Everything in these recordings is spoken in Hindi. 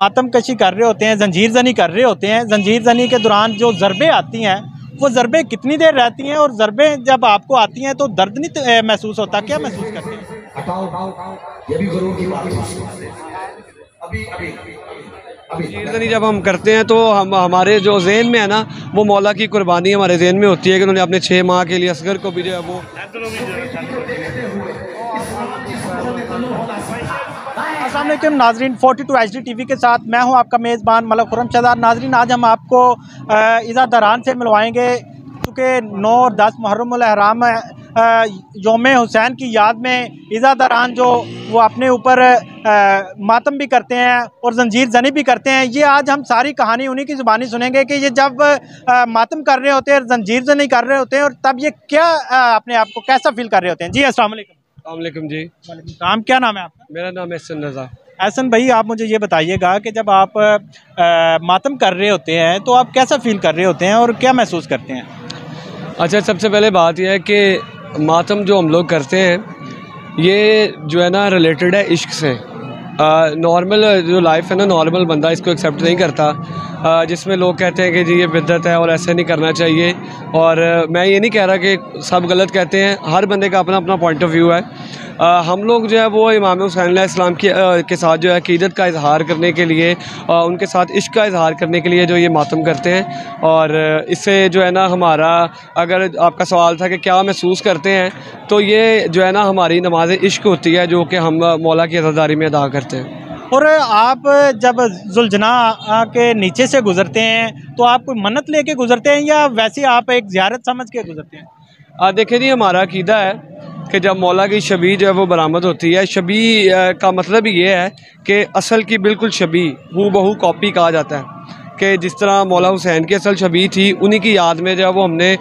मातम कशी कर रहे होते हैं, जंजीर जनी कर रहे होते हैं। जंजीर जनी के दौरान जो ज़रबे आती हैं वो ज़रबे कितनी देर रहती हैं, और ज़रबे जब आपको आती हैं तो दर्द नहीं महसूस होता, क्या महसूस करते हैं? जंजीर जब हम करते हैं तो हम हमारे जो ज़हन में है ना, वो मौला की कुर्बानी हमारे ज़हन में होती है कि उन्होंने अपने 6 माह के लिए असगर को भी जो है वो। अस्सलाम वालेकुम नाजरीन, 42 HD TV के साथ मैं हूं आपका मेज़बान मलक खुर्रम शहजाद। नाजरीन, आज हम आपको इज़ा दरान से मिलवाएंगे, क्योंकि 9 और 10 मुहर्रम उल अहराम यौम हुसैन की याद में इज़ा दरान जो वो अपने ऊपर मातम भी करते हैं और जंजीर जनी भी करते हैं। ये आज हम सारी कहानी उन्हीं की ज़ुबानी सुनेंगे कि ये जब मातम कर रहे होते हैं और जंजीर जनी कर रहे होते हैं, और तब ये क्या अपने आप को कैसा फील कर रहे होते हैं। जी अस्सलाम वालेकुम। जी, काम क्या नाम है आपका? मेरा नाम है एहसन रज़ा। एहसन भाई, आप मुझे ये बताइएगा कि जब आप मातम कर रहे होते हैं तो आप कैसा फील कर रहे होते हैं और क्या महसूस करते हैं? अच्छा, सबसे पहले बात यह है कि मातम जो हम लोग करते हैं ये जो है ना रिलेटेड है इश्क से। नॉर्मल जो लाइफ है ना, नॉर्मल बंदा इसको एक्सेप्ट नहीं करता, जिसमें लोग कहते हैं कि जी ये बिद्दत है और ऐसे नहीं करना चाहिए। और मैं ये नहीं कह रहा कि सब गलत कहते हैं, हर बंदे का अपना अपना पॉइंट ऑफ व्यू है। हम लोग जो है वो इमाम हुसैन अलैहिस्सलाम के साथ जो है अक़ीदत का इजहार करने के लिए, उनके साथ इश्क का इजहार करने के लिए जो ये मातम करते हैं। और इससे जो है ना हमारा, अगर आपका सवाल था कि क्या महसूस करते हैं, तो ये जो है ना हमारी नमाज इश्क होती है जो कि हम मौला की अज़ादारी में अदा करते हैं। और आप जब जुलजना के नीचे से गुज़रते हैं तो आप कोई मन्नत लेके गुज़रते हैं या वैसे आप एक ज़ियारत समझ के गुज़रते हैं? देखिए जी, हमारा अक़ीदा है कि जब मौला की शबी जो है वो बरामद होती है, शबी का मतलब ये है कि असल की बिल्कुल शबी, हूबहू कॉपी कहा जाता है कि जिस तरह मौला हुसैन की असल शबी थी, उन्हीं की याद में जो है वो हमने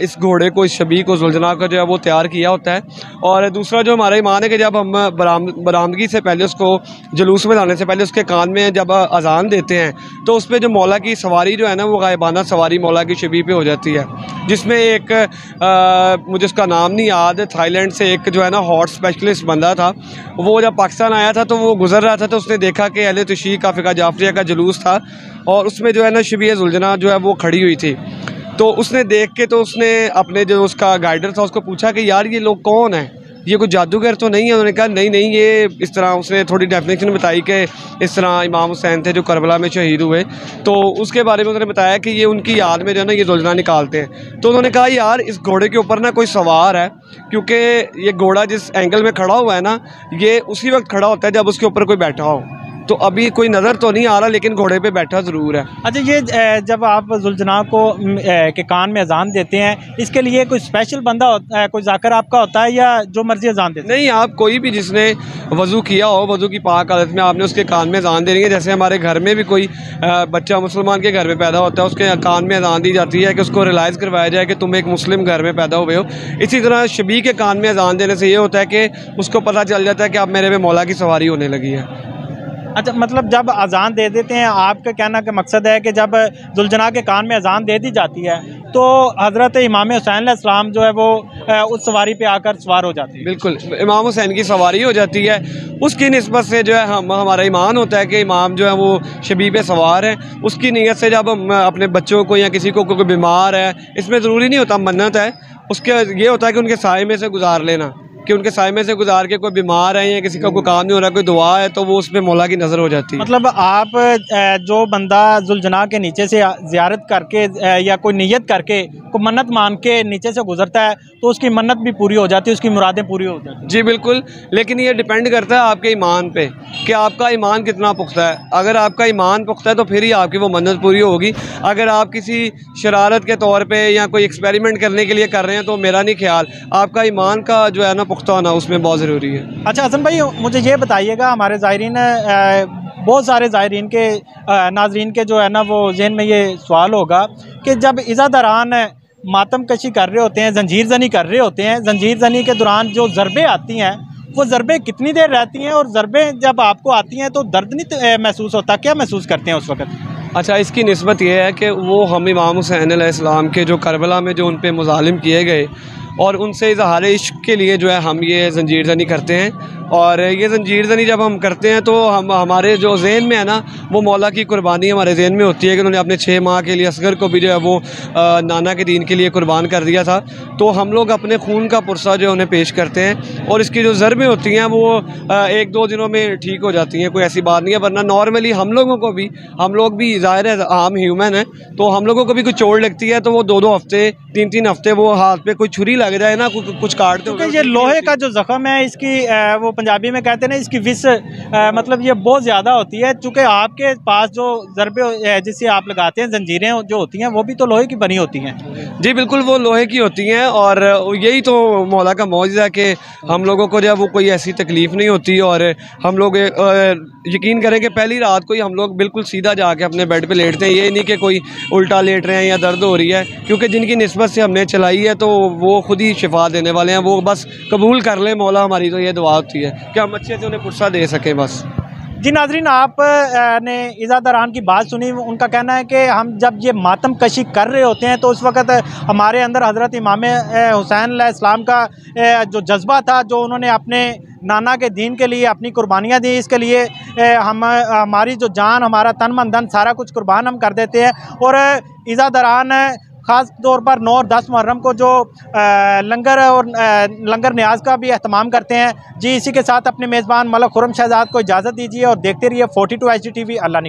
इस घोड़े को, इस शबी को, जुलजना को जो है वो तैयार किया होता है। और दूसरा जो हमारा ईमान है कि जब हम बरामदगी से पहले, उसको जुलूस में लाने से पहले उसके कान में जब अजान देते हैं तो उस पर जो मौला की सवारी जो है ना वो गायबाना सवारी मौला की शबी पे हो जाती है, जिसमें एक मुझे उसका नाम नहीं याद, थाईलैंड से एक जो है ना हॉर्स स्पेशलिस्ट बंदा था, वो जब पाकिस्तान आया था तो वो गुजर रहा था, तो उसने देखा कि अहले तशरीक़ का फ़िक़ा जाफ़रिया का जुलूस था और उसमें जो है ना शबी जुलजना जो है वो खड़ी हुई थी। तो उसने देख के, तो उसने अपने जो उसका गाइडर था उसको पूछा कि यार ये लोग कौन हैं, ये कोई जादूगर तो नहीं है? उन्होंने कहा नहीं नहीं, ये इस तरह, उसने थोड़ी डेफिनेशन बताई कि इस तरह इमाम हुसैन थे जो करबला में शहीद हुए, तो उसके बारे में उन्होंने बताया कि ये उनकी याद में जो है ना ये जुलजना निकालते हैं। तो उन्होंने कहा यार इस घोड़े के ऊपर ना कोई सवार है, क्योंकि ये घोड़ा जिस एंगल में खड़ा हुआ है ना, ये उसी वक्त खड़ा होता है जब उसके ऊपर कोई बैठा हो। तो अभी कोई नज़र तो नहीं आ रहा, लेकिन घोड़े पे बैठा ज़रूर है। अच्छा, ये जब आप जुलजना को के कान में अजान देते हैं, इसके लिए कोई स्पेशल बंदा होता है, कोई जाकर आपका होता है या जो मर्जी अजान देते हैं? नहीं, आप कोई भी जिसने वज़ू किया हो, वज़ू की पाक हालत में आपने उसके कान में अजान देनी है। जैसे हमारे घर में भी कोई बच्चा मुसलमान के घर में पैदा होता है, उसके कान में अजान दी जाती है कि उसको रियलाइज़ करवाया जाए कि तुम एक मुस्लिम घर में पैदा हुए हो। इसी तरह शबी के कान में अजान देने से ये होता है कि उसको पता चल जाता है कि अब मेरे में मौला की सवारी होने लगी है। अच्छा, मतलब जब अजान दे देते हैं, आपका कहना का मकसद है कि जब जुलजना के कान में अजान दे दी जाती है तो हज़रत इमाम हुसैन अलैहिस्सलाम जो है वो उस सवारी पे आकर सवार हो जाती है? बिल्कुल, इमाम हुसैन की सवारी हो जाती है। उसकी निस्बत से जो है हमारा ईमान होता है कि इमाम जो है वो शबी पे सवार है। उसकी नीयत से जब हम अपने बच्चों को या किसी को कोई बीमार है, इसमें ज़रूरी नहीं होता मन्नत है, उसके ये होता है कि उनके साए में से गुजार लेना, कि उनके साए में से गुजार के कोई बीमार है या किसी का कोई काम नहीं हो रहा, कोई दुआ है, तो वो उस पर मौला की नज़र हो जाती है। मतलब आप जो बंदा जुलजना के नीचे से ज़ियारत करके या कोई नियत करके, कोई मन्नत मान के नीचे से गुजरता है तो उसकी मन्नत भी पूरी हो जाती है, उसकी मुरादें पूरी हो जाती हैं? जी बिल्कुल, लेकिन ये डिपेंड करता है आपके ईमान पे कि आपका ईमान कितना पुख्ता है। अगर आपका ईमान पुख्ता है तो फिर ही आपकी वो मन्नत पूरी होगी। अगर आप किसी शरारत के तौर पे या कोई एक्सपेरिमेंट करने के लिए कर रहे हैं तो मेरा नहीं ख्याल, आपका ईमान का जो है ना पुख्ता होना उसमें बहुत ज़रूरी है। अच्छा हसन भाई, मुझे ये बताइएगा, हमारे ज़ायरीन, बहुत सारे ज़ायरीन के, नाजरीन के जो है ना वो जहन में ये सवाल होगा कि जब इज़ा दरान मातम कशी कर रहे होते हैं, जंजीर जनी कर रहे होते हैं, जंजीर जनी के दौरान जो ज़रबे आती हैं वो ज़रबे कितनी देर रहती हैं, और ज़रबे जब आपको आती हैं तो दर्द नहीं महसूस होता, क्या महसूस करते हैं उस वक़्त? अच्छा, इसकी निस्बत यह है कि वो हम इमाम हुसैन अलैहिस्सलाम के जो करबला में जो उन पे मुज़ालिम किए गए और उनसे इज़हार इश्क के लिए जो है हम ये ज़ंजीर ज़नी करते हैं। और ये जंजीर ज़नी जब हम करते हैं तो हम हमारे जो जहन में है ना, वो मौला की कुर्बानी हमारे जहन में होती है कि उन्होंने अपने 6 माह के लिए असगर को भी जो है वो नाना के दीन के लिए कुर्बान कर दिया था। तो हम लोग अपने खून का पुरसा जो उन्हें पेश करते हैं और इसकी जो ज़रबें होती हैं वो 1-2 दिनों में ठीक हो जाती हैं, कोई ऐसी बात नहीं है। वरना नॉर्मली हम लोग भी ज़ाहिर है आम ह्यूमन है, तो हम लोगों को भी कुछ चोट लगती है तो वो 2-2 हफ्ते 3-3 हफ्ते वो हाथ पे कोई छुरी लग जाए ना, कुछ काटते क्योंकि ये लोहे का जो ज़ख़म है इसकी वो पंजाबी में कहते हैं ना, इसकी विस मतलब ये बहुत ज़्यादा होती है। चूँकि आपके पास जो ज़रबे जिससे आप लगाते हैं, जंजीरें जो होती हैं वो भी तो लोहे की बनी होती हैं। जी बिल्कुल, वो लोहे की होती हैं और यही तो मौला का मौजज़ा है कि हम लोगों को जो है वो कोई ऐसी तकलीफ़ नहीं होती। और हम लोग यकीन करें कि पहली रात को ही हम लोग बिल्कुल सीधा जाके अपने बेड पे लेटते हैं। ये नहीं कि कोई उल्टा लेट रहे हैं या दर्द हो रही है, क्योंकि जिनकी निस्बत से हमने चलाई है तो वो खुद ही शिफा देने वाले हैं। वो बस कबूल कर लें मौला, हमारी तो ये दुआ होती है कि हम अच्छे से उन्हें पुरसा दे सकें बस। जी नाज़रीन, आप ने इज़ादरान की बात सुनी। उनका कहना है कि हम जब ये मातम कशी कर रहे होते हैं तो उस वक़्त हमारे अंदर हज़रत इमाम हुसैन अलैहिस्सलाम का जो जज्बा था, जो उन्होंने अपने नाना के दीन के लिए अपनी कुर्बानियाँ दी, इसके लिए हमारी जो जान, हमारा तन मन धन सारा कुछ कुर्बान हम कर देते हैं। और इज़ादरान ख़ास तौर पर 9 और 10 मुहर्रम को जो लंगर न्याज का भी एहतमाम करते हैं। जी, इसी के साथ अपने मेज़बान मलक खुर्रम शहजाद को इजाज़त दीजिए और देखते रहिए 42 HD TV। अल्लाह